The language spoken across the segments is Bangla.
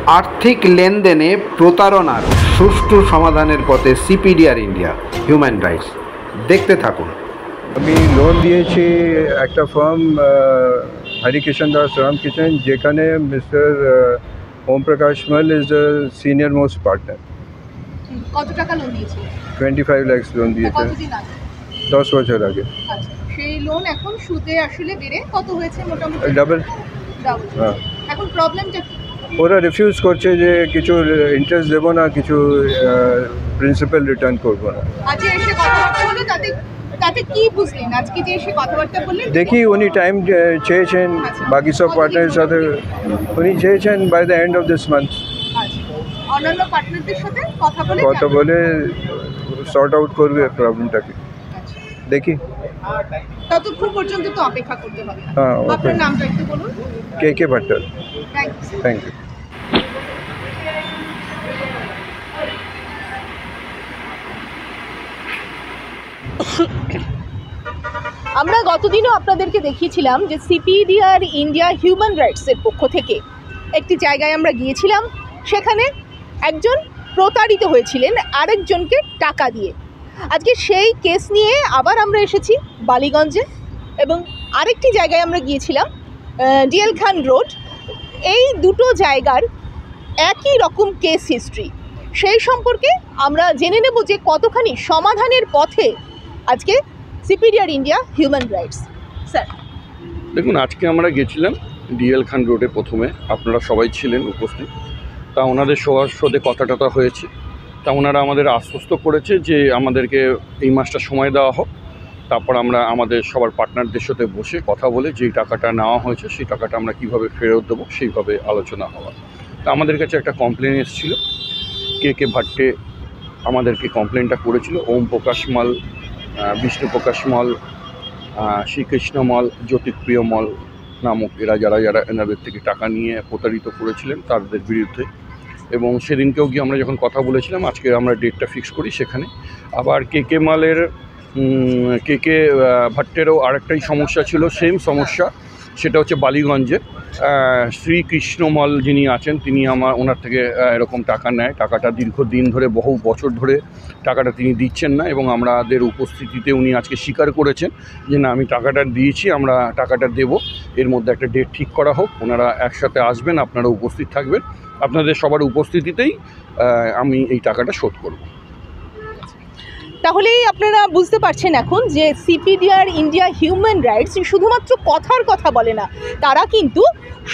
আর্থিক লেনদেনে প্রতারণার সুষ্ঠু সমাধানের পথে সিপিডিআর ইন্ডিয়া হিউম্যান রাইটস। দেখতে থাকুন। আমি লোন দিয়েছি একটা ফার্ম হরিকিষণ দাস রাম কিচেন, যেখানে মিস্টার ওম প্রকাশ মাল is the senior most partner. কত টাকা লোন দিয়েছিলেন? 25 লাখ লোন দিয়েছে। কতদিন আগে? 10 বছর আগে। আচ্ছা, সেই লোন এখন সুদে আসলে বেড়ে কত হয়েছে মোটামুটি? ডাবল। হ্যাঁ। এখন প্রবলেমটা কি? ওরা রিফিউজ করছে যে কিছু ইন্টারেস্ট দেবো না, কিছু প্রিন্সিপাল রিটার্ন করবো না। আজকে এসে কথাবার্তা হলো, তাতে কি বুঝলেন? আজকে যে এসে কথাবার্তা বললেন, দেখি উনি টাইম চেয়েছেন বাকি সব পার্টনারের সাথে, উনি চেয়েছেন by the end of this month. অন্যান্য পার্টনারদের সাথে কথা বলে সর্ট আউট করবে প্রবলেমটাকে। দেখি ততক্ষণ পর্যন্ত তো অপেক্ষা করতে হবে। হ্যাঁ, আপনার নামটা একটু বলুন। কে ভাট্টাল। Thank you. আমরা গতদিনও আপনাদেরকে দেখিয়েছিলাম যে সিপিডিআর ইন্ডিয়া হিউম্যান রাইটসের পক্ষ থেকে একটি জায়গায় আমরা গিয়েছিলাম। সেখানে একজন প্রতারিত হয়েছিলেন আরেকজনকে টাকা দিয়ে। আজকে সেই কেস নিয়ে আবার আমরা এসেছি বালিগঞ্জে, এবং আরেকটি জায়গায় আমরা গিয়েছিলাম ডিএল খান রোড। এই দুটো জায়গার একই রকম কেস হিস্ট্রি, সেই সম্পর্কে আমরা জেনে নেব যে কতখানি সমাধানের পথে আজকে CPDR India human rights. Sir দেখুন, আজকে আমরা গেছিলাম ডিএল খান রোডে। প্রথমে আপনারা সবাই ছিলেন উপস্থিত। তা ওনাদের সবার সাথে কথা হয়েছে। তা ওনারা আমাদের আশ্বস্ত করেছে যে আমাদেরকে এই মাসটা সময় দেওয়া হোক, তারপর আমরা আমাদের সবার পার্টনারদের সাথে বসে কথা বলে যেই টাকাটা নেওয়া হয়েছে সেই টাকাটা আমরা কীভাবে ফেরত দেবো সেইভাবে আলোচনা হওয়া। তা আমাদের কাছে একটা কমপ্লেন এসেছিলো। কে ভাট্টে আমাদেরকে কমপ্লেনটা করেছিল। ওম প্রকাশ মাল, বিষ্ণু প্রকাশ মাল, শ্রীকৃষ্ণ মাল, জ্যোতিপ্রিয় মাল নামক যারা এনাদের থেকে টাকা নিয়ে প্রতারিত করেছিলেন তাদের বিরুদ্ধে। এবং সেদিনকেও গিয়ে আমরা যখন কথা বলেছিলাম, আজকে আমরা ডেটটা ফিক্স করি সেখানে। আবার কে মালের কে ভাট্টেরও আরেকটাই সমস্যা ছিল, সেম সমস্যা। সেটা হচ্ছে বালিগঞ্জে শ্রীকৃষ্ণ মাল যিনি আছেন, তিনি ওনার থেকে এরকম টাকা নেয়। টাকাটা দীর্ঘদিন ধরে, বহু বছর ধরে টাকাটা তিনি দিচ্ছেন না, এবং আমাদের উপস্থিতিতে উনি আজকে স্বীকার করেছেন যে না, আমি টাকাটা দিয়েছি, আমরা টাকাটা দেব। এর মধ্যে একটা ডেট ঠিক করা হোক, ওনারা একসাথে আসবেন, আপনারা উপস্থিত থাকবেন। আপনাদের সবার উপস্থিতিতেই আমি এই টাকাটা শোধ করব। তাহলেই আপনারা বুঝতে পারছেন এখন যে সিপিডিআর ইন্ডিয়া হিউম্যান রাইটস শুধুমাত্র কথার কথা বলে না, তারা কিন্তু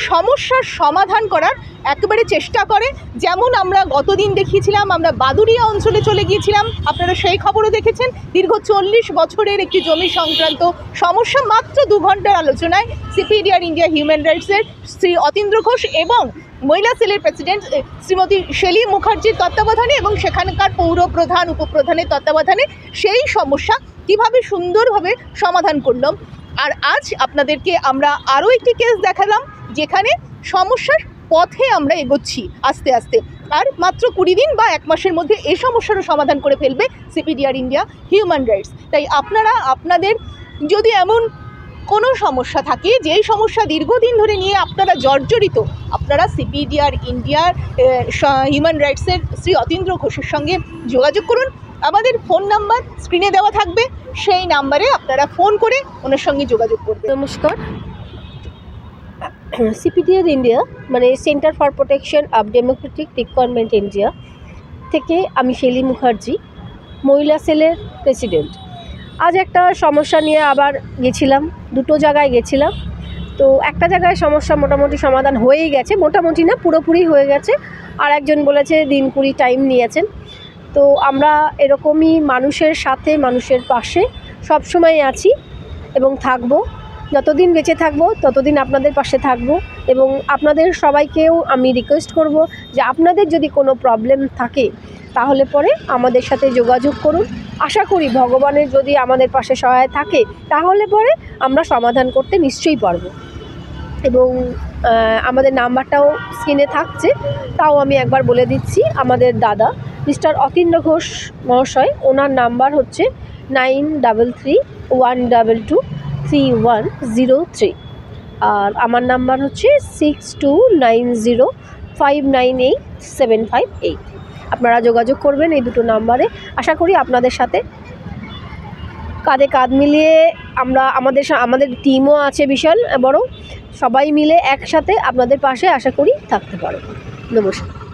সমস্যার সমাধান করার একেবারে চেষ্টা করে। যেমন আমরা গতদিন দেখিয়েছিলাম, আমরা বাদুড়িয়া অঞ্চলে চলে গিয়েছিলাম, আপনারা সেই খবরও দেখেছেন। দীর্ঘ 40 বছরের একটি জমি সংক্রান্ত সমস্যা মাত্র 2 ঘন্টার আলোচনায় সিপিডিআর ইন্ডিয়া হিউম্যান রাইটসের শ্রী অতীন্দ্র ঘোষ এবং মহিলা সেলের প্রেসিডেন্ট শ্রীমতী শেলি মুখার্জির তত্ত্বাবধানে এবং সেখানকার পৌর প্রধান উপপ্রধানের তত্ত্বাবধানে সেই সমস্যা কীভাবে সুন্দরভাবে সমাধান করলাম। আর আজ আপনাদেরকে আমরা আরও একটি কেস দেখালাম, যেখানে সমস্যার পথে আমরা এগোচ্ছি আস্তে আস্তে। আর মাত্র 20 দিন বা 1 মাসের মধ্যে এই সমস্যারও সমাধান করে ফেলবে সিপিডিআর ইন্ডিয়া হিউম্যান রাইটস। তাই আপনারা আপনাদের যদি এমন কোনো সমস্যা থাকে, যেই সমস্যা দীর্ঘদিন ধরে নিয়ে আপনারা জর্জরিত, আপনারা সিপিডিআর ইন্ডিয়ার হিউম্যান রাইটসের শ্রী অতীন্দ্র ঘোষের সঙ্গে যোগাযোগ করুন। আমাদের ফোন নাম্বার স্ক্রিনে দেওয়া থাকবে, সেই নাম্বারে আপনারা ফোন করে ওনার সঙ্গে যোগাযোগ করবেন। নমস্কার। সিপিডিআর ইন্ডিয়া মানে centre for protection of Democratic requirement India থেকে আমি শেলি মুখার্জি, মহিলা সেলের প্রেসিডেন্ট। আজ একটা সমস্যা নিয়ে আবার গেছিলাম, 2টো জায়গায় গেছিলাম। তো একটা জায়গায় সমস্যা মোটামুটি সমাধান হয়েই গেছে, মোটামুটি না পুরোপুরি হয়ে গেছে। আর একজন বলেছে দিন 20 টাইম নিয়েছেন। তো আমরা এরকমই মানুষের সাথে, মানুষের পাশে সবসময় আছি এবং থাকবো। যতদিন বেঁচে থাকবো ততদিন আপনাদের পাশে থাকবো। এবং আপনাদের সবাইকেও আমি রিকোয়েস্ট করব যে আপনাদের যদি কোনো প্রবলেম থাকে তাহলে পরে আমাদের সাথে যোগাযোগ করুন। আশা করি ভগবানের যদি আমাদের পাশে সহায় থাকে তাহলে পরে আমরা সমাধান করতে নিশ্চয়ই পারবো। এবং আমাদের নাম্বারটাও স্ক্রিনে থাকছে, তাও আমি একবার বলে দিচ্ছি। আমাদের দাদা মিস্টার অতীন্দ্র ঘোষ মহাশয়, ওনার নাম্বার হচ্ছে 9321223103। আর আমার নাম্বার হচ্ছে 6290 598758 আপনারা যোগাযোগ করবেন এই দুটো নাম্বারে। আশা করি আপনাদের সাথে কাঁধে কাঁধ মিলিয়ে আমাদের টিমও আছে বিশাল বড়, সবাই মিলে একসাথে আপনাদের পাশে আশা করি থাকতে পারব। নমস্কার।